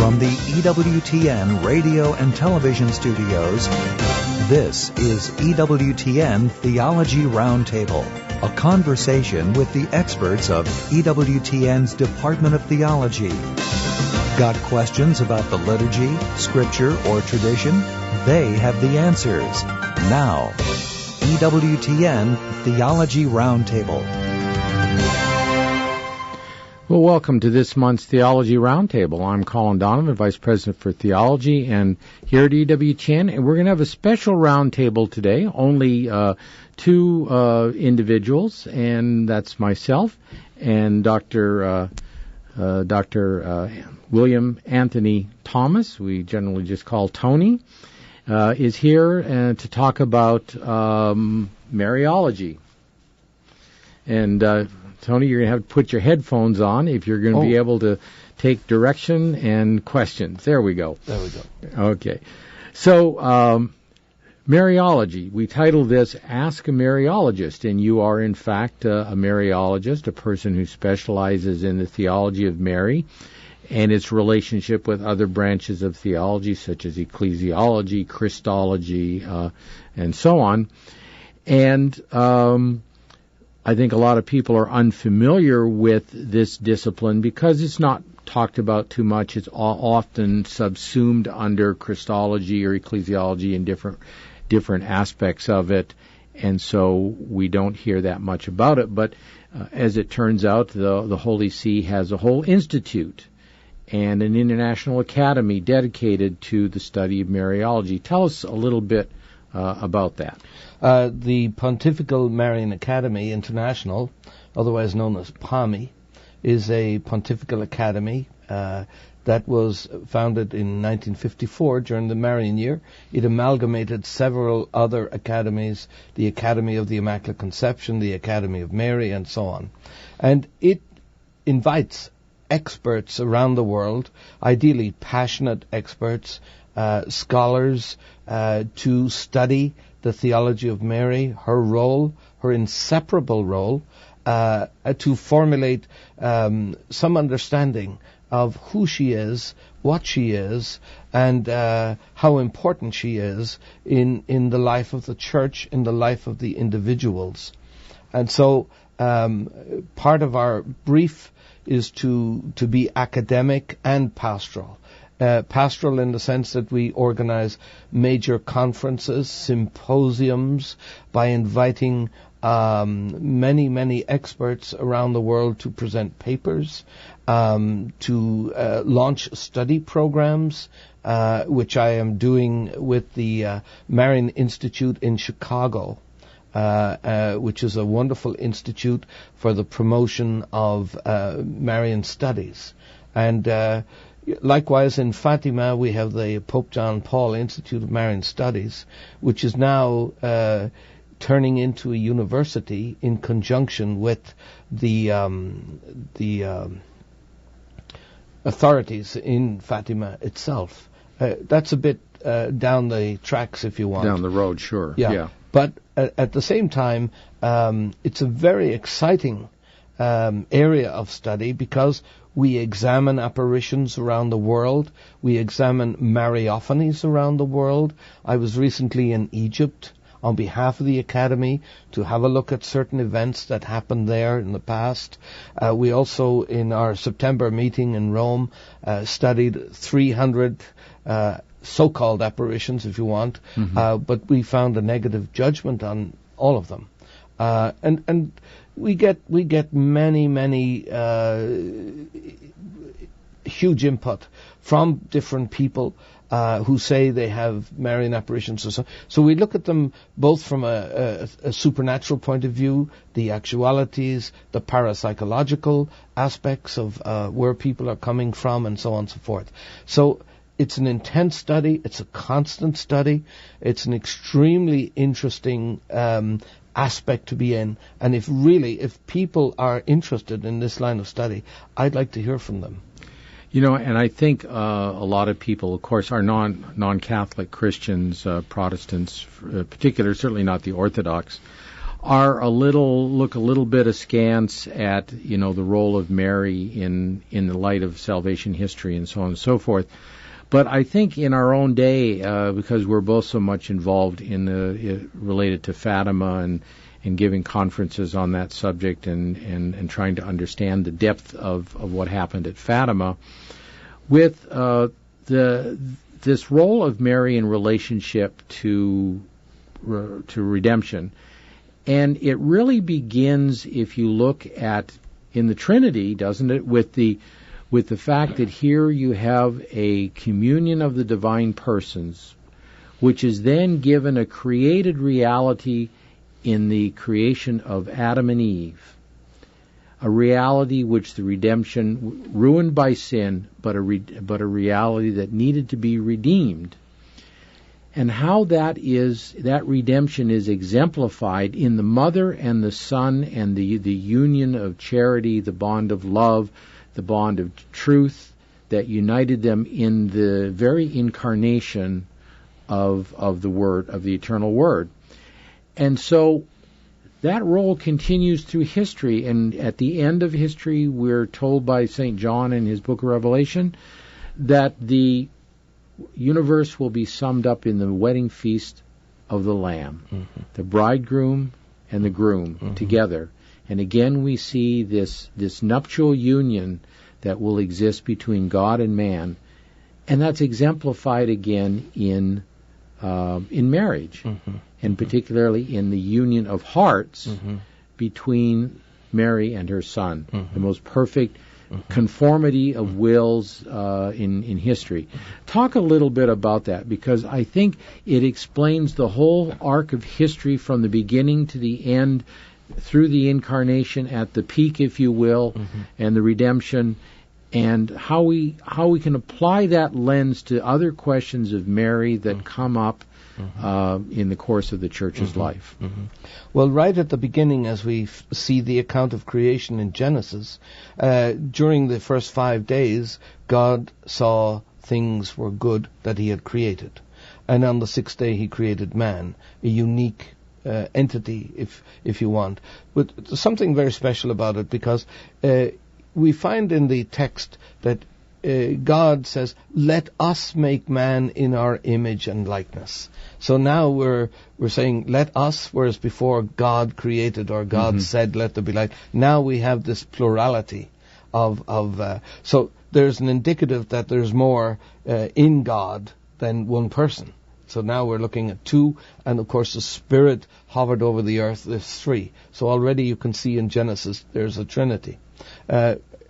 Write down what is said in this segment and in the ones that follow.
From the EWTN radio and television studios, this is EWTN Theology Roundtable, a conversation with the experts of EWTN's Department of Theology. Got questions about the liturgy, scripture, or tradition? They have the answers. Now, EWTN Theology Roundtable. Well, welcome to this month's Theology Roundtable. I'm Colin Donovan, Vice President for Theology, and here at EWTN, and we're going to have a special roundtable today. Only two individuals, and that's myself and Dr. William Anthony Thomas, we generally just call Tony, is here to talk about Mariology. And Tony, you're going to have to put your headphones on if you're going to be able to take direction and questions. There we go. There we go. Okay. So, Mariology. We titled this Ask a Mariologist, and you are, in fact, a Mariologist, a person who specializes in the theology of Mary and its relationship with other branches of theology, such as ecclesiology, Christology, and so on. And I think a lot of people are unfamiliar with this discipline because it's not talked about too much. It's often subsumed under Christology or ecclesiology and different aspects of it, and so we don't hear that much about it. But as it turns out, the Holy See has a whole institute and an international academy dedicated to the study of Mariology. Tell us a little bit about that. The Pontifical Marian Academy International, otherwise known as PAMI, is a pontifical academy that was founded in 1954 during the Marian year. It amalgamated several other academies, the Academy of the Immaculate Conception, the Academy of Mary, and so on. And it invites experts around the world, ideally passionate experts, scholars, to study the theology of Mary, her role, her inseparable role, to formulate some understanding of who she is, what she is, and how important she is in the life of the church, in the life of the individuals. And so part of our brief is to be academic and pastoral. Pastoral in the sense that we organize major conferences, symposiums, by inviting many experts around the world to present papers, to launch study programs, which I am doing with the Marian Institute in Chicago, which is a wonderful institute for the promotion of Marian studies. And likewise, in Fátima, we have the Pope John Paul Institute of Marian Studies, which is now turning into a university in conjunction with the authorities in Fátima itself. That's a bit down the tracks, if you want. Down the road, sure. Yeah. But at the same time, it's a very exciting area of study because we examine apparitions around the world. We examine Mariophanies around the world. I was recently in Egypt on behalf of the Academy to have a look at certain events that happened there in the past. We also, in our September meeting in Rome, studied 300 so-called apparitions, if you want, but we found a negative judgment on all of them. And we get many huge input from different people who say they have Marian apparitions. So we look at them both from a supernatural point of view, the actualities, the parapsychological aspects of where people are coming from, and so on and so forth. So it's an intense study. It's a constant study. It's an extremely interesting aspect to be in. And if people are interested in this line of study, I'd like to hear from them. You know, and I think a lot of people, of course, are non-Catholic Christians, Protestants in particular, certainly not the Orthodox, look a little bit askance at, the role of Mary in the light of salvation history and so on and so forth. But I think in our own day, because we're both so much involved related to Fátima and giving conferences on that subject and trying to understand the depth of what happened at Fátima, with this role of Mary in relationship to redemption. And it really begins, if you look at in the Trinity, doesn't it, with the fact that here you have a communion of the divine persons, which is then given a created reality in the creation of Adam and Eve, a reality which the redemption, ruined by sin, but a reality that needed to be redeemed. And how that redemption is exemplified in the mother and the son and the union of charity, the bond of love, the bond of truth that united them in the very incarnation of the Word, of the eternal Word. And so that role continues through history, and at the end of history we're told by St. John in his book of Revelation that the universe will be summed up in the wedding feast of the Lamb, the bridegroom and the groom together. And again we see this nuptial union that will exist between God and man, and that's exemplified again in marriage, and particularly in the union of hearts between Mary and her Son, the most perfect conformity of wills in history. Talk a little bit about that, because I think it explains the whole arc of history from the beginning to the end, through the incarnation at the peak, if you will, and the redemption, and how we can apply that lens to other questions of Mary that come up in the course of the Church's life. Well, right at the beginning, as we see the account of creation in Genesis, during the first 5 days, God saw things were good that he had created. And on the sixth day he created man, a unique entity, if you want. But there's something very special about it, because we find in the text that God says, "Let us make man in our image and likeness." So now we're saying, "Let us," whereas before God created, or God said, "Let there be light." Now we have this plurality of so there's an indicative that there's more in God than one person. So now we're looking at two, and of course the Spirit hovered over the earth, there's three. So already you can see in Genesis there's a Trinity.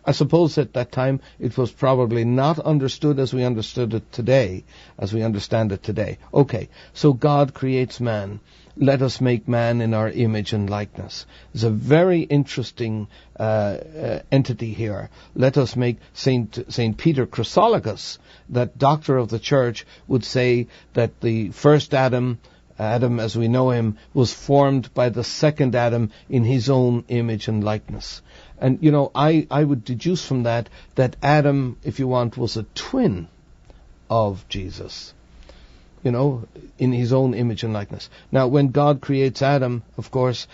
I suppose at that time it was probably not understood as we understood it today, as we understand it today. Okay, so God creates man. Let us make man in our image and likeness. There's a very interesting entity here. Let us make Saint Peter Chrysologus, that doctor of the Church, would say that the first Adam as we know him, was formed by the second Adam in his own image and likeness. And, I would deduce from that Adam, if you want, was a twin of Jesus, in his own image and likeness. Now, when God creates Adam, of course,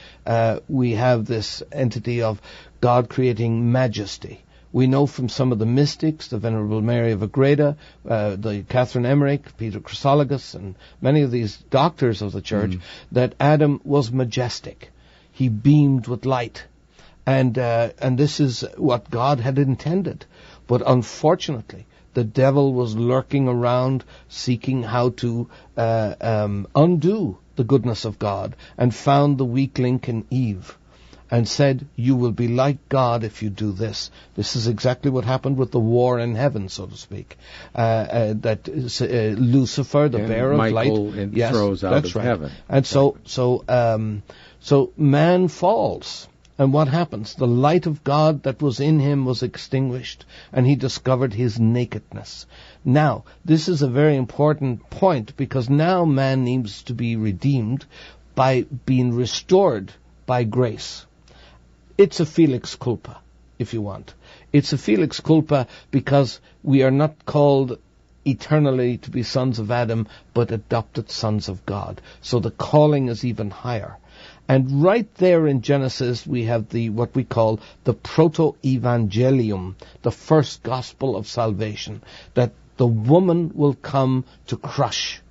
we have this entity of God creating majesty. We know from some of the mystics, the Venerable Mary of Agreda, the Catherine Emmerich, Peter Chrysologus, and many of these doctors of the Church, that Adam was majestic. He beamed with light. And this is what God had intended. But unfortunately, the devil was lurking around, seeking how to undo the goodness of God, and found the weak link in Eve, and said, "You will be like God if you do this." This is exactly what happened with the war in heaven, so to speak. That Lucifer, the bearer of light, throws out of heaven. And so man falls. And what happens? The light of God that was in him was extinguished, and he discovered his nakedness. Now, this is a very important point, because now man needs to be redeemed by being restored by grace. It's a felix culpa, if you want. It's a felix culpa because we are not called eternally to be sons of Adam, but adopted sons of God. So the calling is even higher. And right there in Genesis, we have what we call the proto-evangelium, the first gospel of salvation, that the woman will come to crush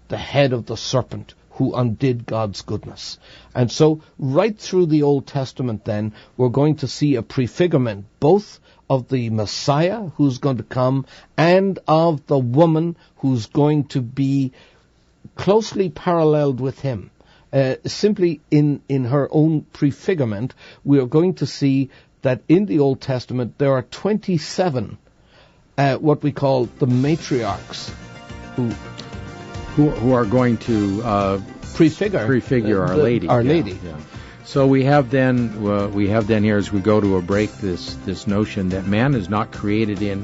the head of the serpent who undid God's goodness. And so right through the Old Testament then, we're going to see a prefigurement both of the Messiah who's going to come and of the woman who's going to be closely paralleled with him. Simply in her own prefigurement, we are going to see that in the Old Testament there are 27 what we call the matriarchs who are going to prefigure Our Lady. Our Lady. Yeah. So we have then here, as we go to a break, this notion that man is not created in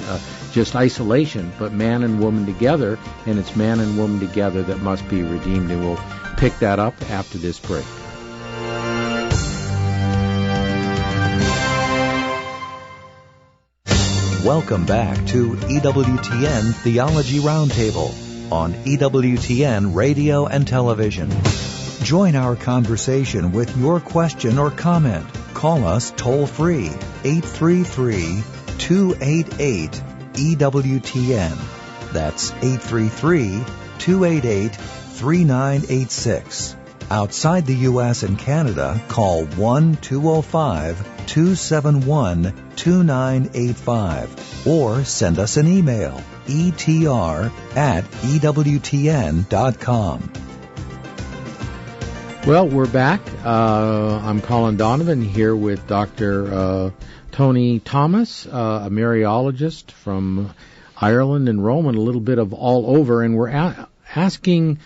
just isolation, but man and woman together, and it's man and woman together that must be redeemed, and we'll pick that up after this break. Welcome back to EWTN Theology Roundtable on EWTN Radio and Television. Join our conversation with your question or comment. Call us toll-free, 833-288-EWTN. That's 833-288-3986. Outside the U.S. and Canada, call 1-205-271-2985 or send us an email, etr@ewtn.com. Well, we're back. I'm Colin Donovan here with Dr. Tony Thomas, a Mariologist from Ireland and Rome and a little bit of all over, and we're asking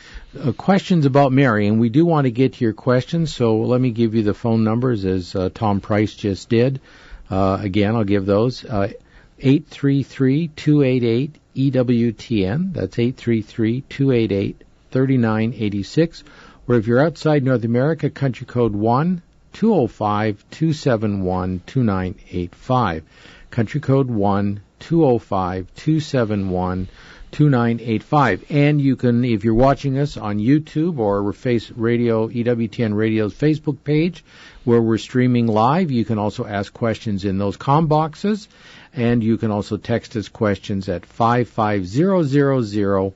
questions about Mary, and we do want to get to your questions, so let me give you the phone numbers as Tom Price just did. Again, I'll give those. 833-288-EWTN. That's 833-288-3986. Or if you're outside North America, country code 1-205-271-2985. Country code 1-205-271-2985. And you can, if you're watching us on YouTube or EWTN Radio's Facebook page, where we're streaming live, you can also ask questions in those comm boxes. And you can also text us questions at 55000.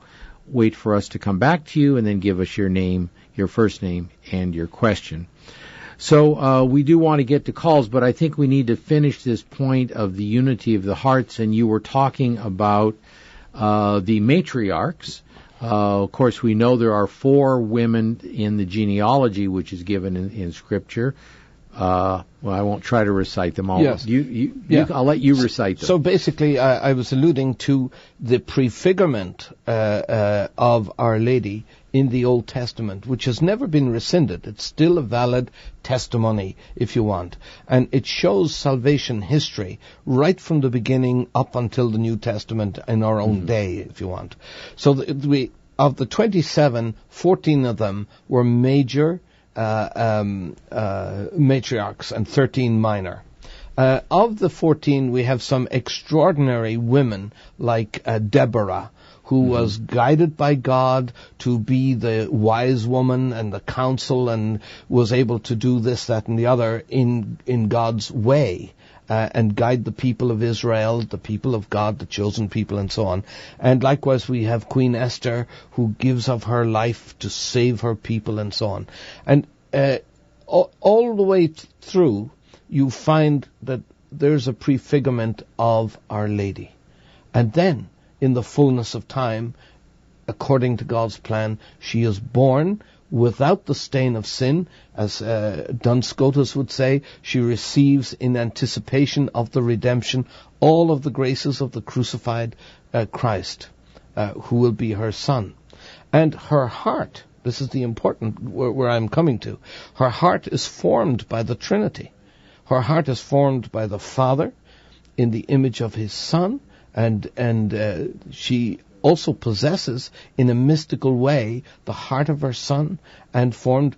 Wait for us to come back to you and then give us your name, your first name, and your question. So we do want to get to calls, but I think we need to finish this point of the unity of the hearts, and you were talking about the matriarchs. Of course, we know there are 4 women in the genealogy, which is given in Scripture. Well, I won't try to recite them all. Yes. I'll let you recite them. So basically, I was alluding to the prefigurement of Our Lady in the Old Testament, which has never been rescinded. It's still a valid testimony, if you want. And it shows salvation history right from the beginning up until the New Testament in our own day, if you want. So of the 27, 14 of them were major matriarchs and 13 minor. Of the 14, we have some extraordinary women like Deborah, who was guided by God to be the wise woman and the counsel and was able to do this, that, and the other in God's way. And guide the people of Israel, the people of God, the chosen people, and so on. And likewise, we have Queen Esther, who gives of her life to save her people, and so on. And all the way through, you find that there's a prefigurement of Our Lady. And then, in the fullness of time, according to God's plan, she is born without the stain of sin, as Duns Scotus would say. She receives in anticipation of the redemption all of the graces of the crucified Christ, who will be her son. And her heart, this is the important where I'm coming to, her heart is formed by the Trinity. Her heart is formed by the Father in the image of his Son, and she also possesses in a mystical way the heart of her Son, and formed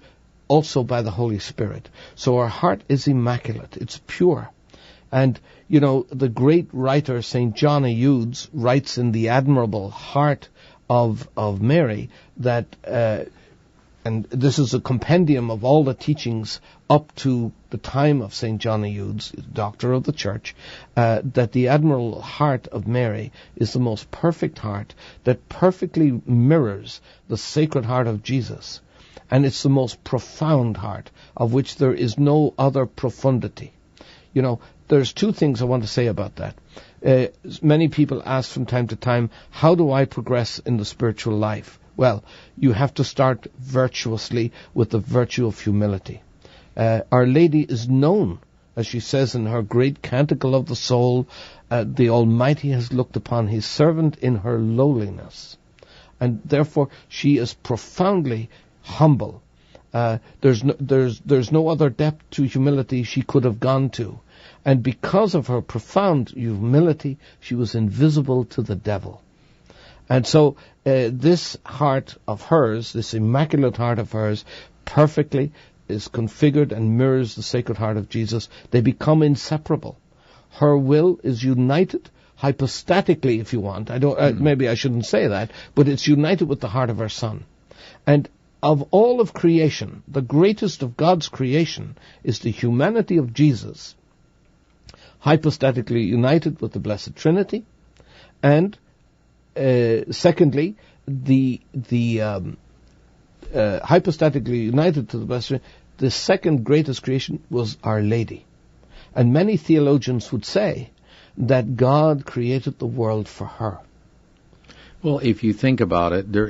also by the Holy Spirit. So her heart is immaculate, it's pure. And, you know, the great writer St. John Eudes writes in the admirable Heart of Mary that and this is a compendium of all the teachings up to the time of St. John Eudes, doctor of the Church, that the Admirable Heart of Mary is the most perfect heart that perfectly mirrors the Sacred Heart of Jesus. And it's the most profound heart, of which there is no other profundity. You know, there's two things I want to say about that. Many people ask from time to time, how do I progress in the spiritual life? Well, you have to start virtuously with the virtue of humility. Our Lady is known, as she says in her great Canticle of the Soul, the Almighty has looked upon his servant in her lowliness. And therefore she is profoundly humble. There's no other depth to humility she could have gone to. And because of her profound humility, she was invisible to the devil. And so this heart of hers, this immaculate heart of hers, perfectly is configured and mirrors the Sacred Heart of Jesus. They become inseparable. Her will is united hypostatically, if you want. Maybe I shouldn't say that, but it's united with the heart of her Son. And of all of creation, the greatest of God's creation is the humanity of Jesus, hypostatically united with the Blessed Trinity, and secondly, the hypostatically united to the Blessed Trinity, the second greatest creation was Our Lady. And many theologians would say that God created the world for her. Well, if you think about it, there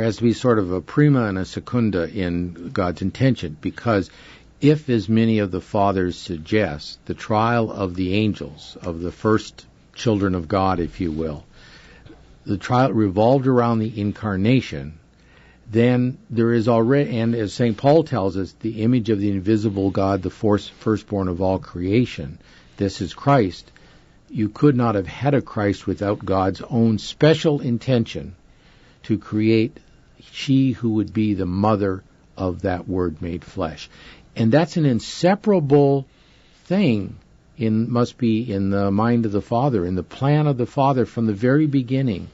has to be sort of a prima and a secunda in God's intention, because if, as many of the fathers suggest, the trial of the angels, of the first children of God, if you will, the trial revolved around the incarnation, then there is already, and as St. Paul tells us, the image of the invisible God, the firstborn of all creation, this is Christ. You could not have had a Christ without God's own special intention to create she who would be the mother of that Word made flesh. And that's an inseparable thing, must be in the mind of the Father, in the plan of the Father from the very beginning,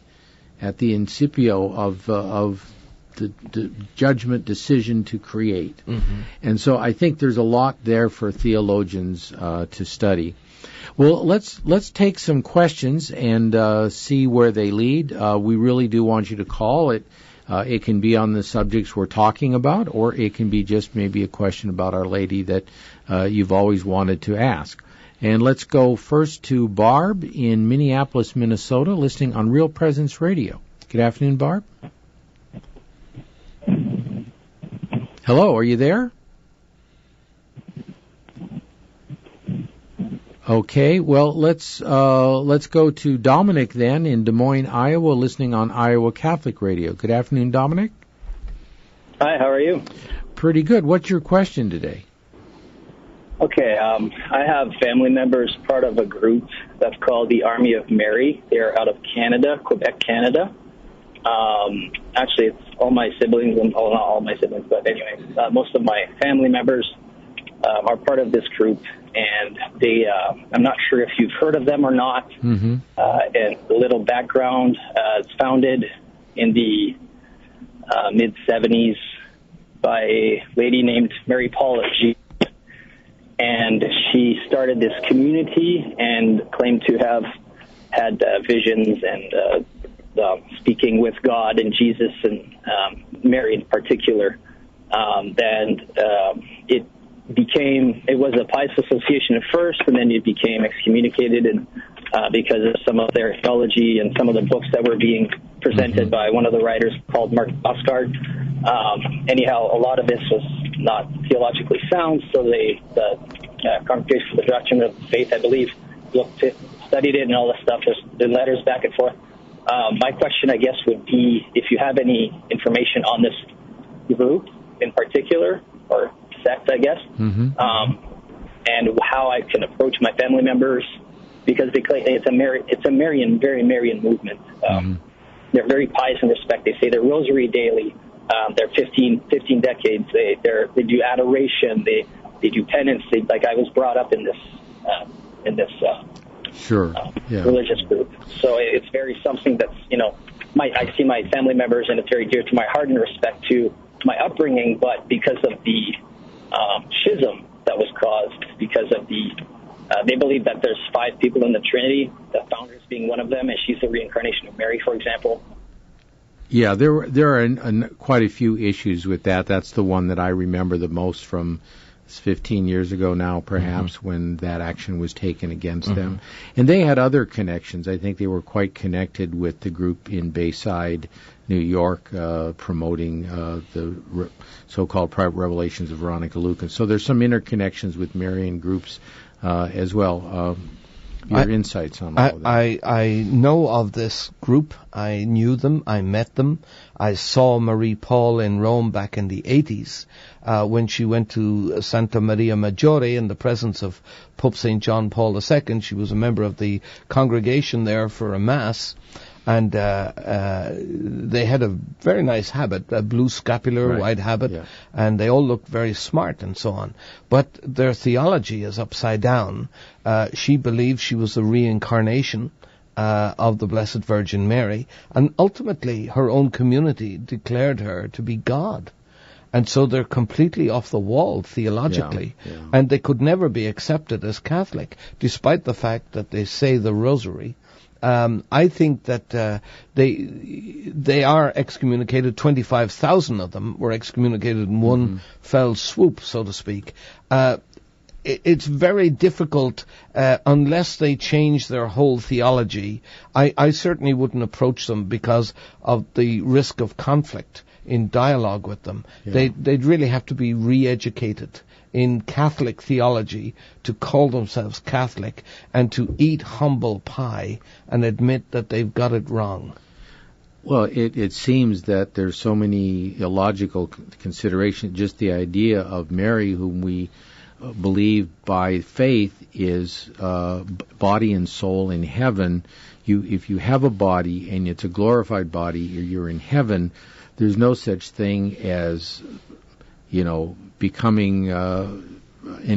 at the incipio of the judgment decision to create. Mm-hmm. And so I think there's a lot there for theologians to study. Well, let's take some questions and see where they lead. We really do want you to call it. It can be on the subjects we're talking about, or it can be just maybe a question about Our Lady that you've always wanted to ask. And let's go first to Barb in Minneapolis, Minnesota, listening on Real Presence Radio. Good afternoon, Barb. Hello, are you there? Okay, well, let's go to Dominic then in Des Moines, Iowa, listening on Iowa Catholic Radio. Good afternoon, Dominic. Hi, how are you? Pretty good. What's your question today? Okay, I have family members part of a group that's called the Army of Mary. They're out of Canada, Quebec, Canada. Actually, it's all my siblings, not all my siblings, but anyways, most of my family members are part of this group, and they, I'm not sure if you've heard of them or not. Mm-hmm. And a little background, it's founded in the mid-70s by a lady named Mariologist, and she started this community and claimed to have had visions and speaking with God and Jesus and Mary in particular. It was a pious association at first, and then it became excommunicated, and because of some of their theology and some of the books that were being presented by one of the writers called Mark Osgard. Anyhow, a lot of this was not theologically sound, so the Congregation for the Doctrine of Faith, I believe, studied it and all this stuff. There's been letters back and forth. My question, I guess, would be if you have any information on this group in particular, or sect, I guess, and how I can approach my family members, because they claim it's a Marian, very Marian movement. They're very pious in respect. They say their rosary daily. They're 15 decades. They do adoration. They do penance. I was brought up in this religious group. So it's very something that's I see my family members, and it's very dear to my heart in respect to my upbringing, but because of the schism that was caused, because of they believe that there's 5 people in the Trinity, the founders being one of them, and she's the reincarnation of Mary, for example. Yeah, there are quite a few issues with that. That's the one that I remember the most from 15 years ago now, perhaps, when that action was taken against them. And they had other connections. I think they were quite connected with the group in Bayside, New York, promoting the so-called private revelations of Veronica Lucas. So there's some interconnections with Marian groups as well. Your insights on all of that. I know of this group. I knew them. I met them. I saw Marie Paul in Rome back in the 80s when she went to Santa Maria Maggiore in the presence of Pope St. John Paul II. She was a member of the congregation there for a Mass. And they had a very nice habit, a blue scapular, white habit, and they all looked very smart and so on. But their theology is upside down. She believed she was the reincarnation of the Blessed Virgin Mary, and ultimately her own community declared her to be God. And so they're completely off the wall theologically, and they could never be accepted as Catholic, despite the fact that they say the Rosary. I think that they are excommunicated. 25,000 of them were excommunicated in one fell swoop, so to speak. It's very difficult unless they change their whole theology. I certainly wouldn't approach them because of the risk of conflict in dialogue with them. They'd really have to be re-educated in Catholic theology to call themselves Catholic and to eat humble pie and admit that they've got it wrong. Well, it seems that there's so many illogical considerations. Just the idea of Mary, whom we believe by faith is body and soul in heaven. If you have a body and it's a glorified body, you're in heaven. There's no such thing as, becoming an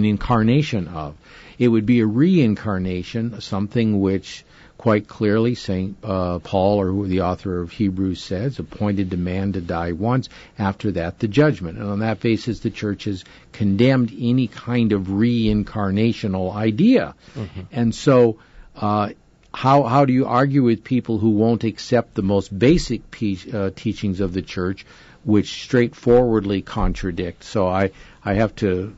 incarnation of. It would be a reincarnation, something which quite clearly St. Paul, or the author of Hebrews, says, appointed to man to die once, after that the judgment. And on that basis the Church has condemned any kind of reincarnational idea. And so how do you argue with people who won't accept the most basic teachings of the Church, which straightforwardly contradict? So I have to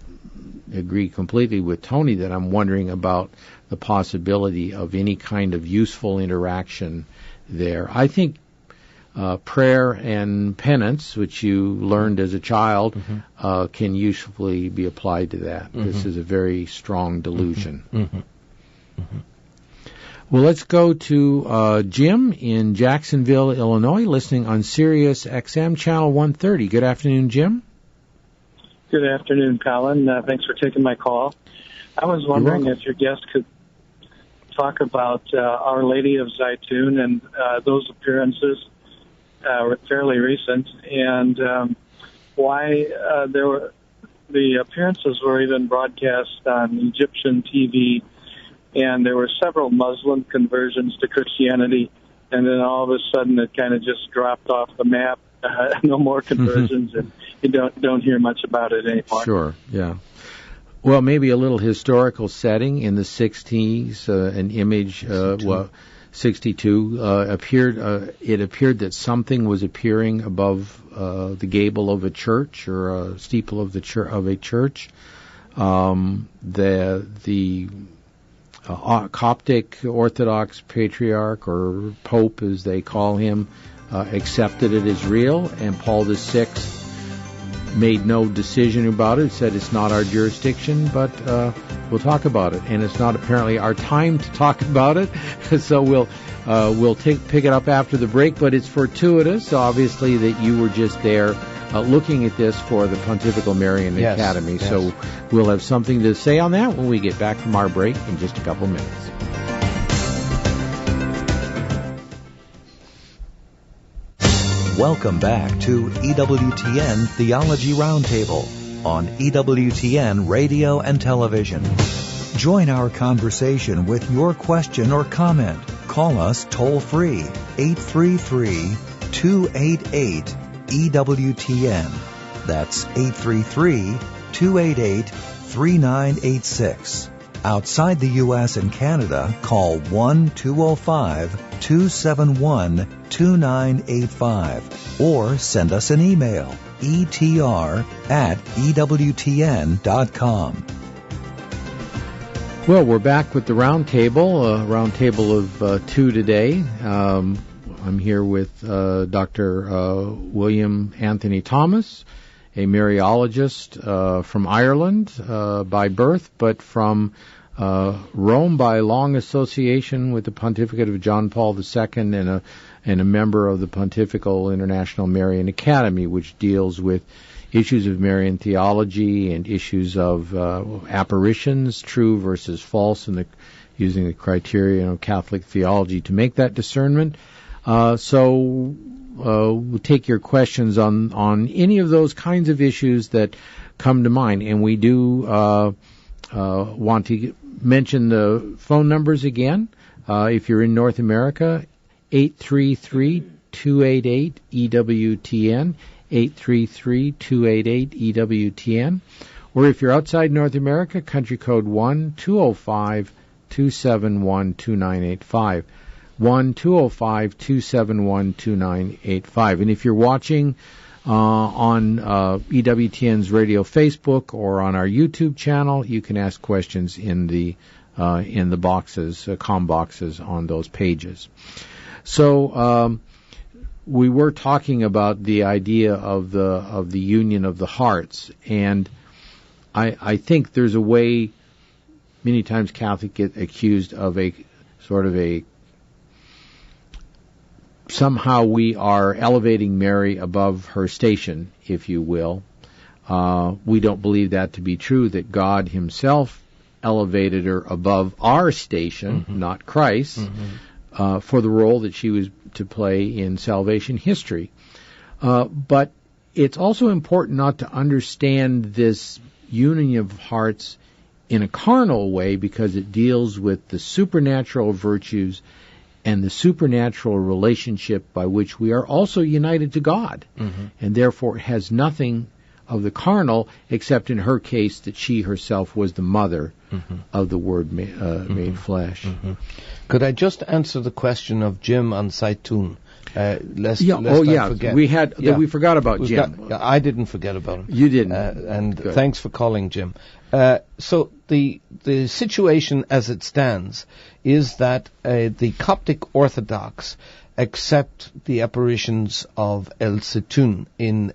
agree completely with Tony that I'm wondering about the possibility of any kind of useful interaction there. I think prayer and penance, which you learned as a child, can usefully be applied to that. This is a very strong delusion. Well, let's go to Jim in Jacksonville, Illinois, listening on Sirius XM Channel 130. Good afternoon, Jim. Good afternoon, Colin. Thanks for taking my call. I was wondering if your guest could talk about Our Lady of Zaytun and those appearances were fairly recent, and why the appearances were even broadcast on Egyptian TV, and there were several Muslim conversions to Christianity, and then all of a sudden it kind of just dropped off the map. No more conversions, and you don't hear much about it anymore. Sure, yeah. Well, maybe a little historical setting. In the 60s, an image, 62, appeared. It appeared that something was appearing above the gable of a church or a steeple of a church. The Coptic Orthodox Patriarch, or Pope as they call him, accepted it as real, and Paul VI made no decision about it, said it's not our jurisdiction, but we'll talk about it. And it's not apparently our time to talk about it, so we'll pick it up after the break. But it's fortuitous, obviously, that you were just there looking at this for the Pontifical Marian Academy. Yes. So we'll have something to say on that when we get back from our break in just a couple minutes. Welcome back to EWTN Theology Roundtable on EWTN Radio and Television. Join our conversation with your question or comment call us toll-free, 833-288-EWTN. That's 833-288-3986. Outside the U.S. and Canada, call 1-205-271-2985 or send us an email, etr@ewtn.com. Well, we're back with the Roundtable, a roundtable of two today. I'm here with Dr. William Anthony Thomas, a Mariologist from Ireland by birth, but from Rome by long association with the Pontificate of John Paul II and a member of the Pontifical International Marian Academy, which deals with issues of Marian theology and issues of apparitions, true versus false, and using the criterion of Catholic theology to make that discernment. So we'll take your questions on any of those kinds of issues that come to mind. And we do want to mention the phone numbers again. If you're in North America, 833-288-EWTN, 833-288-EWTN. Or if you're outside North America, country code 1-205-271-2985. 1-205-271-2985. And if you're watching on EWTN's radio Facebook or on our YouTube channel, you can ask questions in the boxes, comm boxes on those pages. So we were talking about the idea of the union of the hearts, and I think there's a way many times Catholics get accused of a sort of a somehow we are elevating Mary above her station, if you will. We don't believe that to be true, that God himself elevated her above our station, not Christ, for the role that she was to play in salvation history. But it's also important not to understand this union of hearts in a carnal way, because it deals with the supernatural virtues and the supernatural relationship by which we are also united to God. And therefore it has nothing of the carnal, except in her case that she herself was the mother of the Word made flesh. Could I just answer the question of Jim on Zaytun? Forget. We forgot about Jim. I didn't forget about him. You didn't. And Good. Thanks for calling, Jim. So the situation as it stands is that the Coptic Orthodox accept the apparitions of El Zaytun in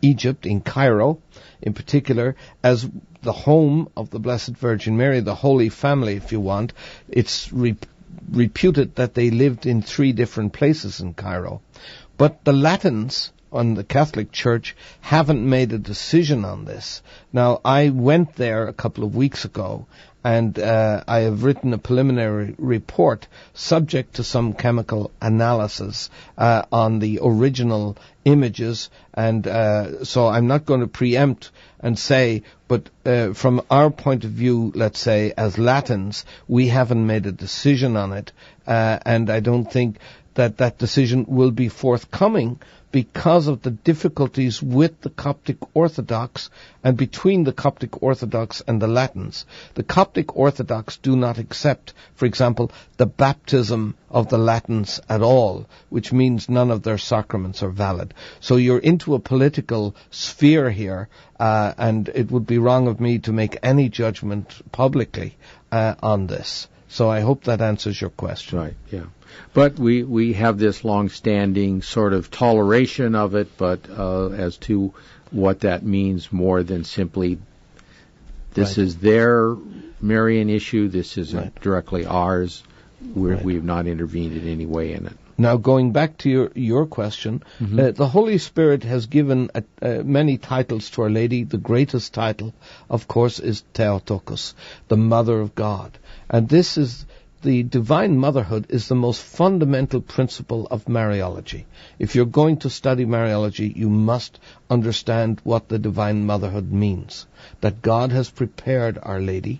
Egypt, in Cairo, in particular, as the home of the Blessed Virgin Mary, the Holy Family, if you want. It's reputed that they lived in 3 different places in Cairo. But the Latins on the Catholic Church haven't made a decision on this. Now, I went there a couple of weeks ago, and I have written a preliminary report subject to some chemical analysis on the original images, and so I'm not going to preempt and say, but from our point of view, let's say, as Latins, we haven't made a decision on it, and I don't think that decision will be forthcoming because of the difficulties with the Coptic Orthodox and between the Coptic Orthodox and the Latins. The Coptic Orthodox do not accept, for example, the baptism of the Latins at all, which means none of their sacraments are valid. So you're into a political sphere here, and it would be wrong of me to make any judgment publicly on this. So I hope that answers your question. Right, yeah. But we have this long-standing sort of toleration of it, but as to what that means more than simply this is their Marian issue, this isn't directly ours, we have not intervened in any way in it. Now, going back to your question, the Holy Spirit has given many titles to Our Lady. The greatest title, of course, is Theotokos, the Mother of God. And this is the divine motherhood is the most fundamental principle of Mariology. If you're going to study Mariology, you must understand what the divine motherhood means. That God has prepared Our Lady,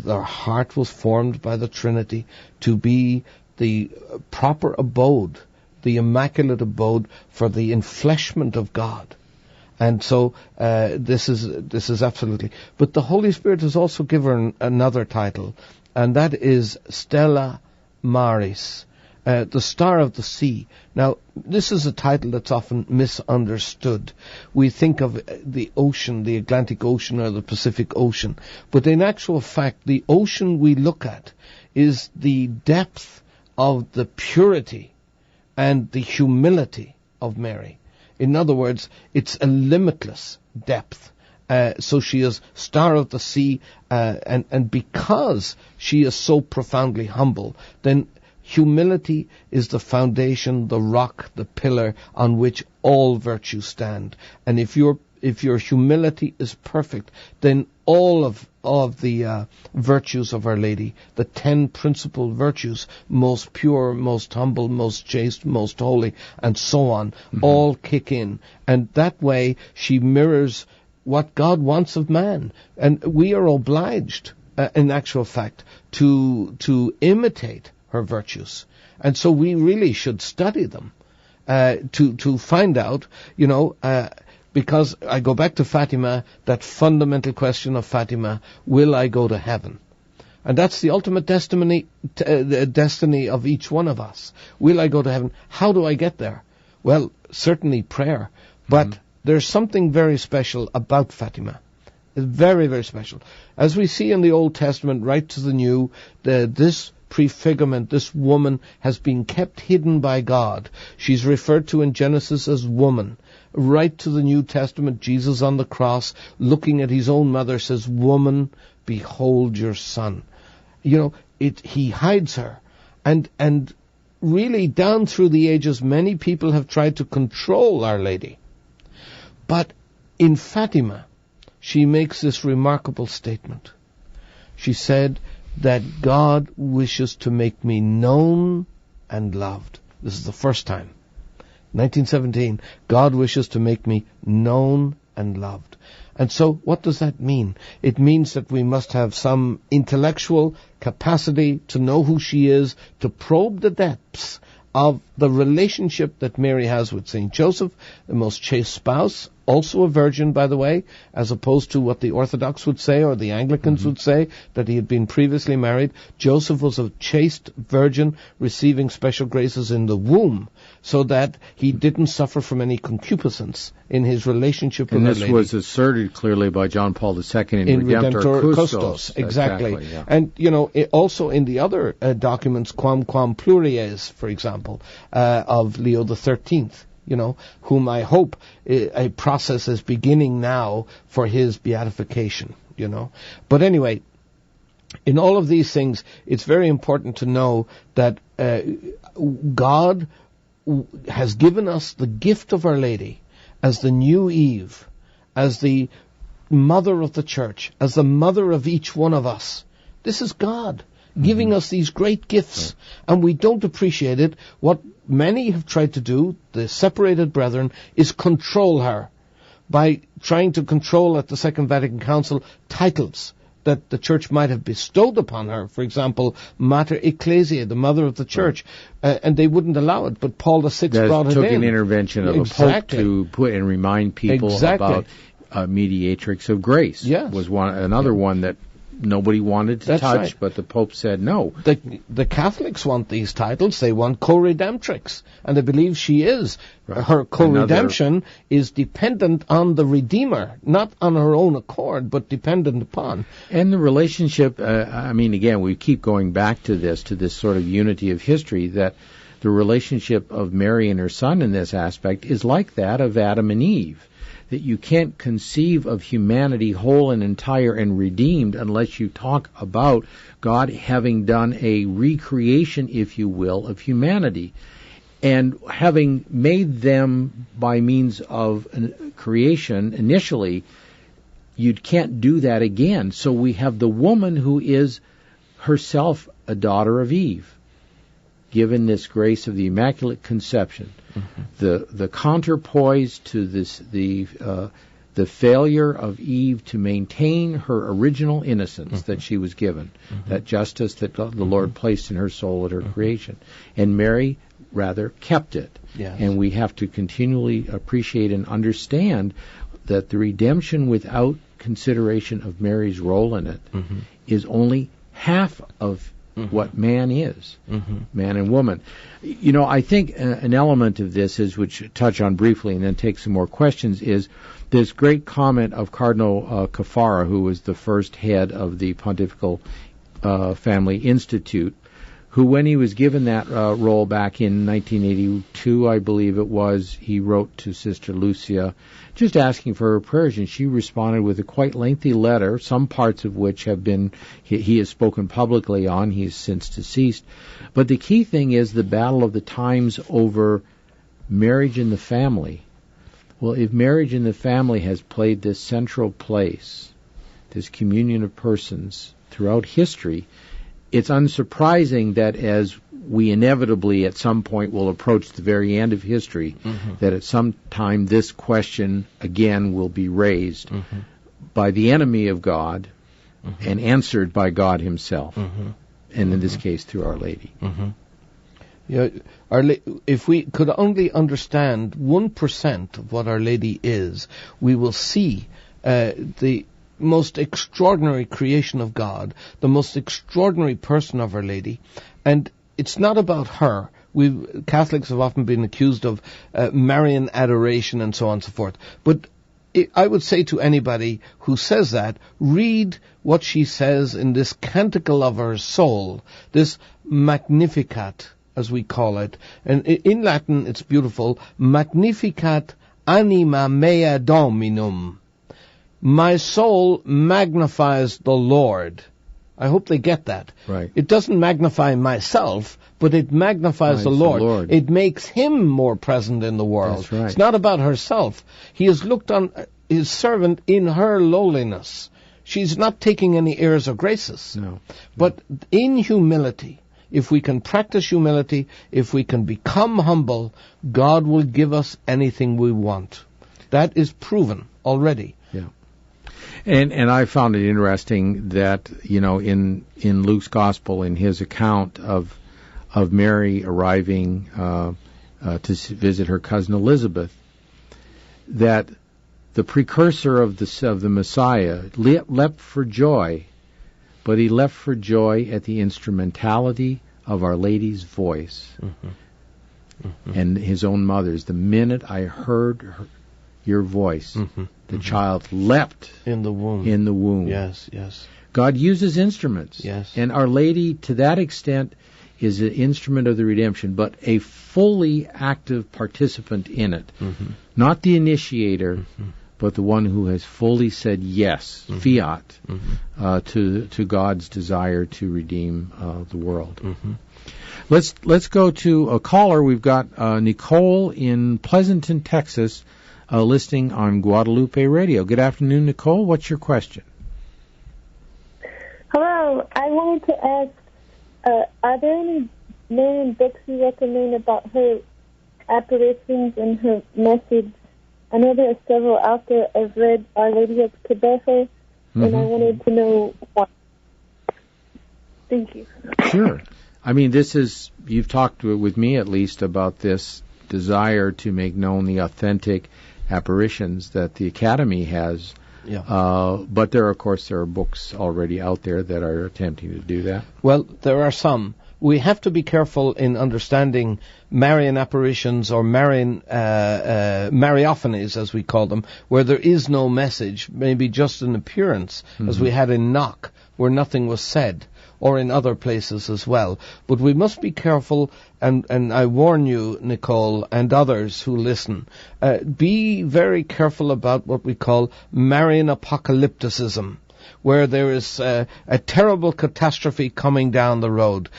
our heart was formed by the Trinity to be the proper abode, the immaculate abode for the enfleshment of God. And so this is absolutely. But the Holy Spirit has also given another title, and that is Stella Maris, the Star of the Sea. Now, this is a title that's often misunderstood. We think of the ocean, the Atlantic Ocean or the Pacific Ocean. But in actual fact, the ocean we look at is the depth of the purity and the humility of Mary. In other words, it's a limitless depth. So she is Star of the Sea, and because she is so profoundly humble, then humility is the foundation, the rock, the pillar on which all virtues stand. And if your humility is perfect, then all of the virtues of Our Lady, the 10 principal virtues, most pure, most humble, most chaste, most holy, and so on, all kick in. And that way she mirrors what God wants of man. And we are obliged, in actual fact, to imitate her virtues. And so we really should study them to find out, because I go back to Fátima, that fundamental question of Fátima, will I go to heaven? And that's the ultimate destiny of each one of us. Will I go to heaven? How do I get there? Well, certainly prayer. But there's something very special about Fátima. It's very, very special. As we see in the Old Testament, right to the New, this prefigurement, this woman has been kept hidden by God. She's referred to in Genesis as woman. Right to the New Testament, Jesus on the cross, looking at his own mother, says, "Woman, behold your son." He hides her. And really, down through the ages, many people have tried to control Our Lady. But in Fátima, she makes this remarkable statement. She said that God wishes to make me known and loved. This is the first time. 1917, God wishes to make me known and loved. And so what does that mean? It means that we must have some intellectual capacity to know who she is, to probe the depths of the relationship that Mary has with St. Joseph, the most chaste spouse, also a virgin, by the way, as opposed to what the Orthodox would say or the Anglicans would say, that he had been previously married. Joseph was a chaste virgin receiving special graces in the womb, so that he didn't suffer from any concupiscence in his relationship with Our Lady. And this was asserted clearly by John Paul II in Redemptor Custos. Exactly. Yeah. And, also in the other documents, Quam Pluries, for example, of Leo XIII, whom I hope a process is beginning now for his beatification, But anyway, in all of these things, it's very important to know that God has given us the gift of Our Lady as the new Eve, as the mother of the church, as the mother of each one of us. This is God giving us these great gifts, and we don't appreciate it. What many have tried to do, the separated brethren, is control her by trying to control at the Second Vatican Council titles that the church might have bestowed upon her. For example, Mater Ecclesiae, the mother of the church, and they wouldn't allow it, but Paul VI brought it in. Took an intervention of a pope to put and remind people about mediatrix of grace. Yes. Was another one that nobody wanted to touch, right. But the Pope said no. The Catholics want these titles. They want co-redemptrix, and they believe she is. Right. Her co-redemption is dependent on the Redeemer, not on her own accord, but dependent upon. And the relationship, again, we keep going back to this sort of unity of history, that the relationship of Mary and her son in this aspect is like that of Adam and Eve. That you can't conceive of humanity whole and entire and redeemed unless you talk about God having done a recreation, if you will, of humanity. And having made them by means of creation initially, you can't do that again. So we have the woman who is herself a daughter of Eve, given this grace of the Immaculate Conception. Mm-hmm. The counterpoise to this, the the failure of Eve to maintain her original innocence that she was given, that justice that the Lord placed in her soul at her creation. And Mary, rather, kept it. Yes. And we have to continually appreciate and understand that the redemption without consideration of Mary's role in it is only half of what man is, man and woman. You know, I think an element of this is, which touch on briefly and then take some more questions, is this great comment of Cardinal Caffarra, who was the first head of the Pontifical Family Institute, who, when he was given that role back in 1982, I believe it was, he wrote to Sister Lucia just asking for her prayers, and she responded with a quite lengthy letter, some parts of which have been, he has spoken publicly on. He's since deceased. But the key thing is the battle of the times over marriage in the family. Well, if marriage in the family has played this central place, this communion of persons throughout history, it's unsurprising that as we inevitably at some point will approach the very end of history, that at some time this question again will be raised by the enemy of God and answered by God himself, and in this case through Our Lady. Yeah, if we could only understand 1% of what Our Lady is, we will see the most extraordinary creation of God, the most extraordinary person of Our Lady. And it's not about her. Catholics have often been accused of Marian adoration and so on and so forth. But I would say to anybody who says that, read what she says in this canticle of her soul, this Magnificat, as we call it. And in Latin it's beautiful. Magnificat anima mea Dominum. My soul magnifies the Lord. I hope they get that. Right. It doesn't magnify myself, but it magnifies the Lord. It makes him more present in the world. That's right. It's not about herself. He has looked on his servant in her lowliness. She's not taking any airs or graces. No. But in humility, if we can practice humility, if we can become humble, God will give us anything we want. That is proven already. Yeah. And I found it interesting that, you know, in Luke's Gospel, in his account of Mary arriving to visit her cousin Elizabeth, that the precursor of the Messiah leapt for joy, but he leapt for joy at the instrumentality of Our Lady's voice and his own mother's. The minute I heard your voice, the child leapt in the womb. Yes, yes. God uses instruments. Yes. And Our Lady, to that extent, is an instrument of the redemption, but a fully active participant in it. Not the initiator, but the one who has fully said yes, fiat, to God's desire to redeem the world. Let's go to a caller. We've got Nicole in Pleasanton, Texas, listening on Guadalupe Radio. Good afternoon, Nicole. What's your question? Hello. I wanted to ask, are there any Marian books you recommend about her apparitions and her message? I know there are several out there. I've read Our Lady of Quebec, and I wanted to know what. Thank you. Sure. I mean, you've talked with me at least about this desire to make known the authentic apparitions that the Academy has. Yeah. But there are books already out there that are attempting to do that. Well, there are some. We have to be careful in understanding Marian apparitions or Marian Mariophanies, as we call them, where there is no message, maybe just an appearance, as we had in Knock, where nothing was said, or in other places as well. But we must be careful, and I warn you, Nicole, and others who listen, be very careful about what we call Marian apocalypticism, where there is a terrible catastrophe coming down the road.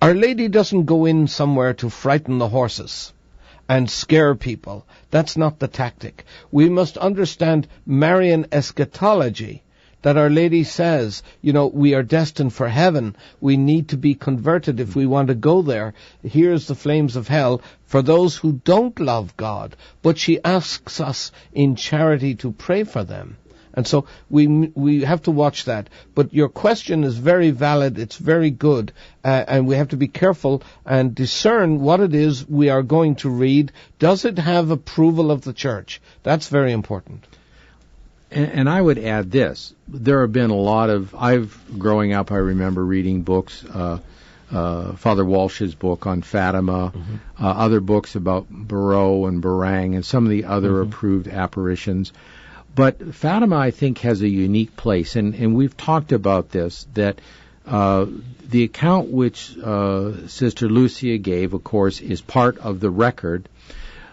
Our Lady doesn't go in somewhere to frighten the horses and scare people. That's not the tactic. We must understand Marian eschatology that Our Lady says, we are destined for heaven. We need to be converted if we want to go there. Here's the flames of hell for those who don't love God. But she asks us in charity to pray for them. And so we have to watch that. But your question is very valid. It's very good. And we have to be careful and discern what it is we are going to read. Does it have approval of the Church? That's very important. And I would add this. There have been a lot of... growing up, I remember reading books, Father Walsh's book on Fátima, other books about Barreau and Barang, and some of the other approved apparitions. But Fátima, I think, has a unique place, and we've talked about this, that the account which Sister Lucia gave, of course, is part of the record,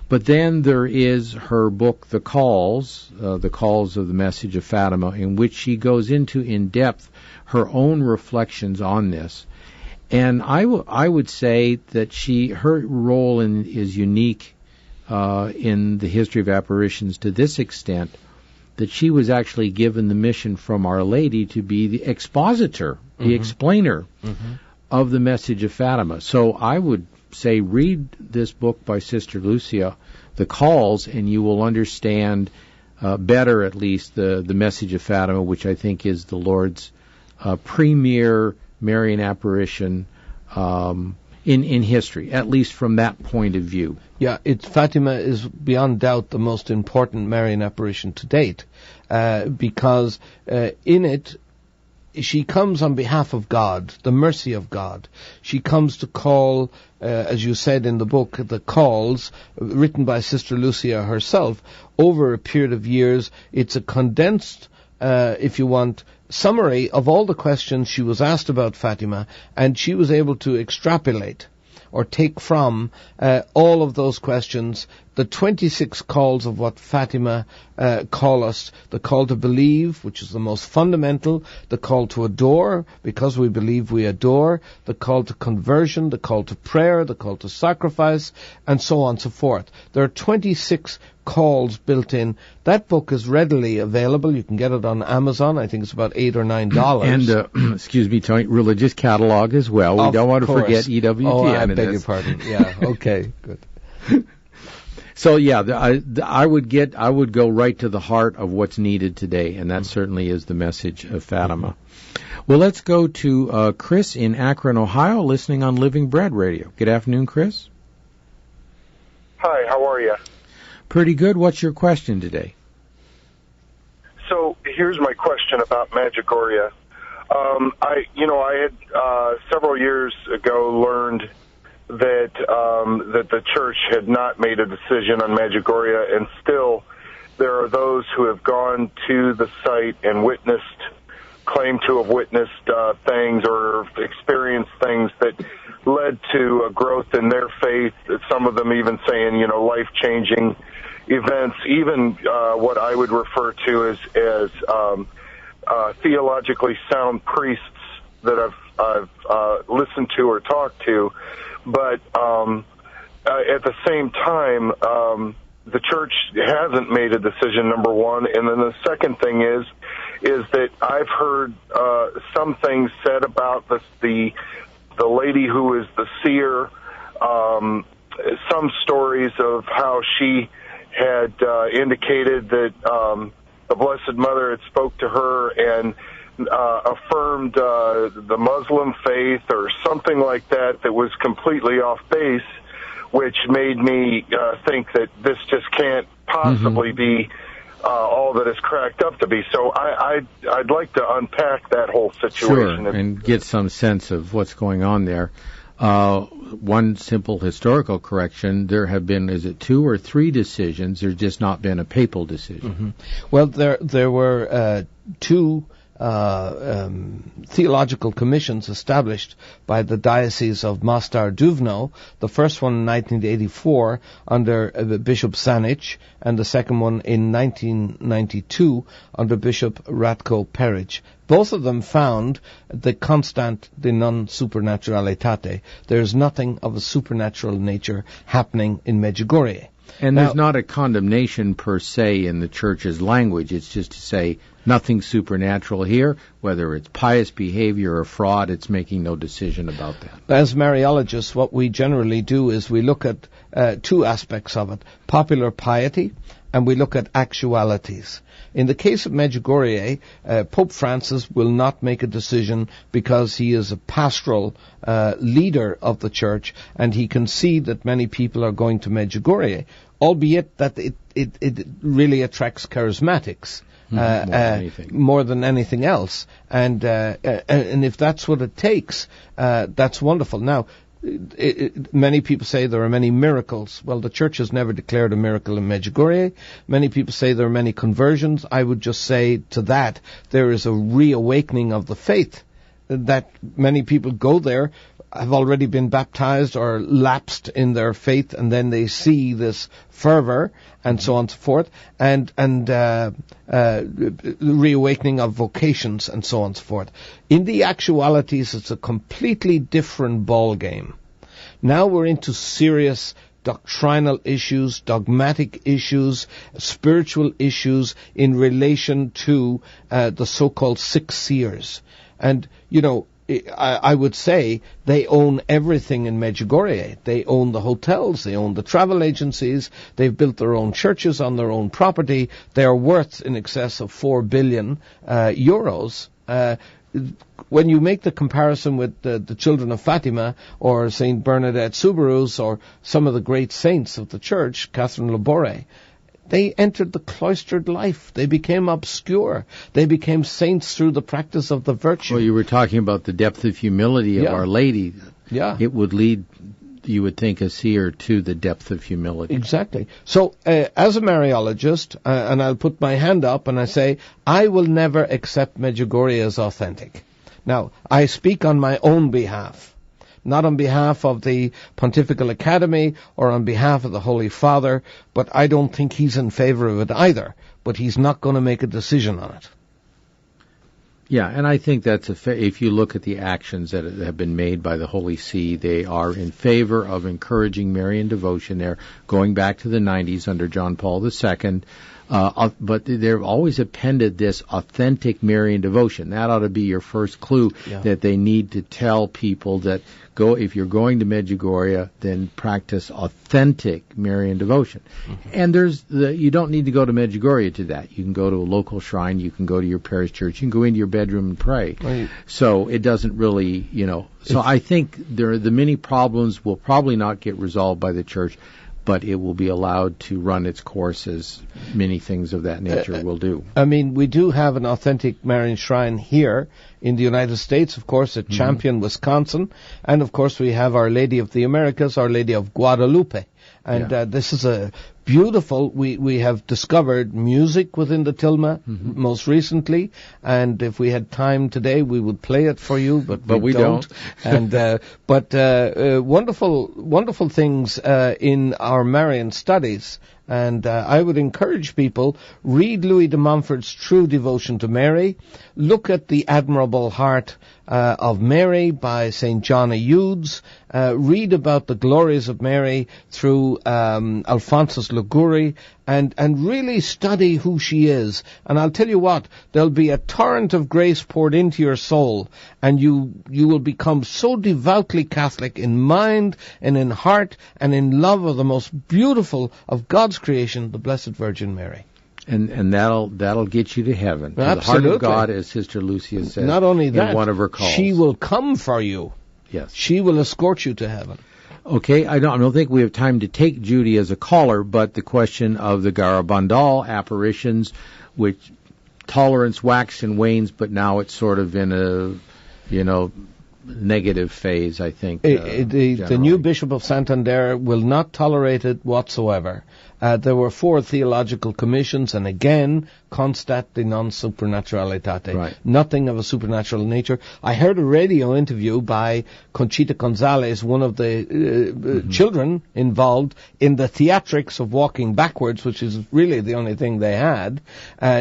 but then there is her book, The Calls of the Message of Fátima, in which she goes into, in depth, her own reflections on this. And I would say that her role is unique in the history of apparitions to this extent, that she was actually given the mission from Our Lady to be the expositor, the explainer of the message of Fátima. So I would say read this book by Sister Lucia, The Calls, and you will understand better, at least, the message of Fátima, which I think is the Lord's premier Marian apparition in history, at least from that point of view. Yeah, Fátima is beyond doubt the most important Marian apparition to date, because in it, she comes on behalf of God, the mercy of God. She comes to call, as you said in the book, The Calls, written by Sister Lucia herself, over a period of years. It's a condensed, if you want, summary of all the questions she was asked about Fátima, and she was able to extrapolate or take from all of those questions the 26 calls of what Fátima call us: the call to believe, which is the most fundamental; the call to adore, because we believe we adore; the call to conversion; the call to prayer; the call to sacrifice, and so on and so forth. There are 26 calls built in. That book is readily available. You can get it on Amazon. I think it's about $8 or $9. And, excuse me, Tony, religious catalog as well. We don't want to forget EWTN. Oh, I beg your pardon. Yeah, okay, good. So yeah, I would go right to the heart of what's needed today, and that certainly is the message of Fátima. Well, let's go to Chris in Akron, Ohio, listening on Living Bread Radio. Good afternoon, Chris. Hi, how are you? Pretty good. What's your question today? So here's my question about Medjugorje. I had several years ago learned that the church had not made a decision on Medjugorje, and still there are those who have gone to the site and claim to have witnessed things or experienced things that led to a growth in their faith. Some of them even saying, life-changing events, even what I would refer to as theologically sound priests that I've listened to or talked to. But at the same time, the church hasn't made a decision, number one. And then the second thing is that I've heard some things said about the lady who is the seer, some stories of how she had indicated that the Blessed Mother had spoke to her and affirmed the Muslim faith or something like that was completely off base, which made me think that this just can't possibly be all that it's cracked up to be. So I'd like to unpack that whole situation. Sure, and get some sense of what's going on there. One simple historical correction: there have been, 2 or 3 decisions? There's just not been a papal decision. Well, there were 2 theological commissions established by the Diocese of Mostar-Duvno, the first one in 1984 under Bishop Sanic, and the second one in 1992 under Bishop Ratko Peric. Both of them found the constant de non supernaturalitate. There's nothing of a supernatural nature happening in Medjugorje. And there's not a condemnation per se in the Church's language. It's just to say Nothing supernatural here, whether it's pious behavior or fraud, it's making no decision about that. As Mariologists, what we generally do is we look at two aspects of it, popular piety, and we look at actualities. In the case of Medjugorje, Pope Francis will not make a decision because he is a pastoral leader of the church, and he can see that many people are going to Medjugorje, albeit that it really attracts charismatics. More than anything else, and if that's what it takes, that's wonderful. Now, many people say there are many miracles. Well, the church has never declared a miracle in Medjugorje. Many people say there are many conversions. I would just say to that, there is a reawakening of the faith, that many people go there, have already been baptized or lapsed in their faith, and then they see this fervor and so on and so forth, and reawakening of vocations and so on and so forth. In the actualities, it's a completely different ball game. Now we're into serious doctrinal issues, dogmatic issues, spiritual issues in relation to the so-called six seers. And, you know, I would say they own everything in Medjugorje. They own the hotels, they own the travel agencies, they've built their own churches on their own property. They are worth in excess of 4 billion euros. When you make the comparison with the children of Fátima or St. Bernadette Soubirous or some of the great saints of the church, Catherine Laboure, they entered the cloistered life. They became obscure. They became saints through the practice of the virtue. Well, you were talking about the depth of humility of Our Lady. Yeah. It would lead, you would think, a seer to the depth of humility. Exactly. So, as a Mariologist, and I'll put my hand up and I say, I will never accept Medjugorje as authentic. Now, I speak on my own behalf. Not on behalf of the Pontifical Academy or on behalf of the Holy Father, but I don't think he's in favor of it either. But he's not going to make a decision on it. Yeah, and I think that's if you look at the actions that have been made by the Holy See, they are in favor of encouraging Marian devotion there, going back to the 90s under John Paul II. But they've always appended this authentic Marian devotion. That ought to be your first clue that they need to tell people that if you're going to Medjugorje, then practice authentic Marian devotion. Mm-hmm. And you don't need to go to Medjugorje to that. You can go to a local shrine, you can go to your parish church, you can go into your bedroom and pray. Right. So it doesn't really, So I think the many problems will probably not get resolved by the church, but it will be allowed to run its course as many things of that nature will do. I mean, we do have an authentic Marian shrine here in the United States, of course, at Champion, Wisconsin. And, of course, we have Our Lady of the Americas, Our Lady of Guadalupe. And this is a beautiful, we have discovered music within the tilma most recently, and if we had time today we would play it for you, but we don't. And wonderful things in our Marian studies. And I would encourage people, read Louis de Montfort's True Devotion to Mary, look at The Admirable Heart of Mary by St. John Eudes, read about the glories of Mary through Alphonsus Liguori, and really study who she is. And I'll tell you what, there'll be a torrent of grace poured into your soul, and you will become so devoutly Catholic in mind and in heart and in love of the most beautiful of God's creation, the Blessed Virgin Mary. And that'll get you to heaven. To Absolutely. The heart of God, as Sister Lucia says. Not only that, in one of her calls. She will come for you. Yes. She will escort you to heaven. Okay, I don't think we have time to take Judy as a caller, but the question of the Garabandal apparitions, which tolerance waxed and wanes, but now it's sort of in a, negative phase, I think. The new Bishop of Santander will not tolerate it whatsoever. There were 4 theological commissions, and again, constat de non supernaturalitate. Right. Nothing of a supernatural nature. I heard a radio interview by Conchita Gonzalez, one of the children involved in the theatrics of walking backwards, which is really the only thing they had.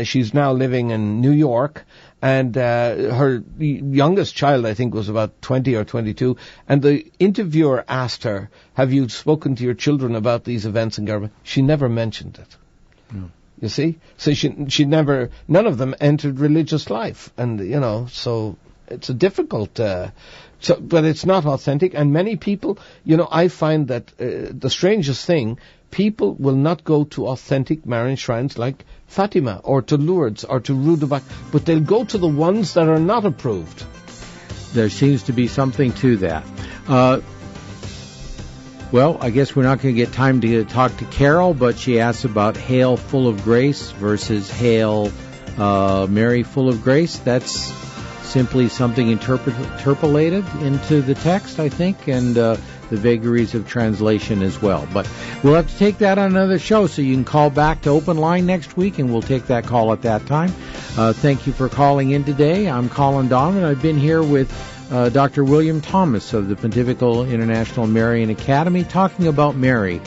She's now living in New York. And her youngest child, I think, was about 20 or 22. And the interviewer asked her, have you spoken to your children about these events in Garba? She never mentioned it. You see? So she never, none of them entered religious life. And, so it's a difficult, but it's not authentic. And many people, I find that the strangest thing, people will not go to authentic Marian shrines like Fátima or to Lourdes or to Rue de Bac, but they'll go to the ones that are not approved. There seems to be something to that. Well, I guess we're not going to get time to talk to Carol, but she asks about Hail Full of Grace versus Hail Mary Full of Grace. That's simply something interpolated into the text, I think, and the vagaries of translation as well. But we'll have to take that on another show, so you can call back to Open Line next week, and we'll take that call at that time. Thank you for calling in today. I'm Colin Donovan. I've been here with Dr. William Thomas of the Pontifical International Marian Academy talking about Mary.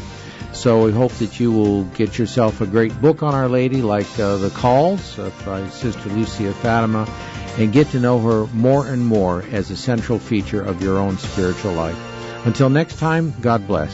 So we hope that you will get yourself a great book on Our Lady like The Calls by Sister Lucia Fátima, and get to know her more and more as a central feature of your own spiritual life. Until next time, God bless.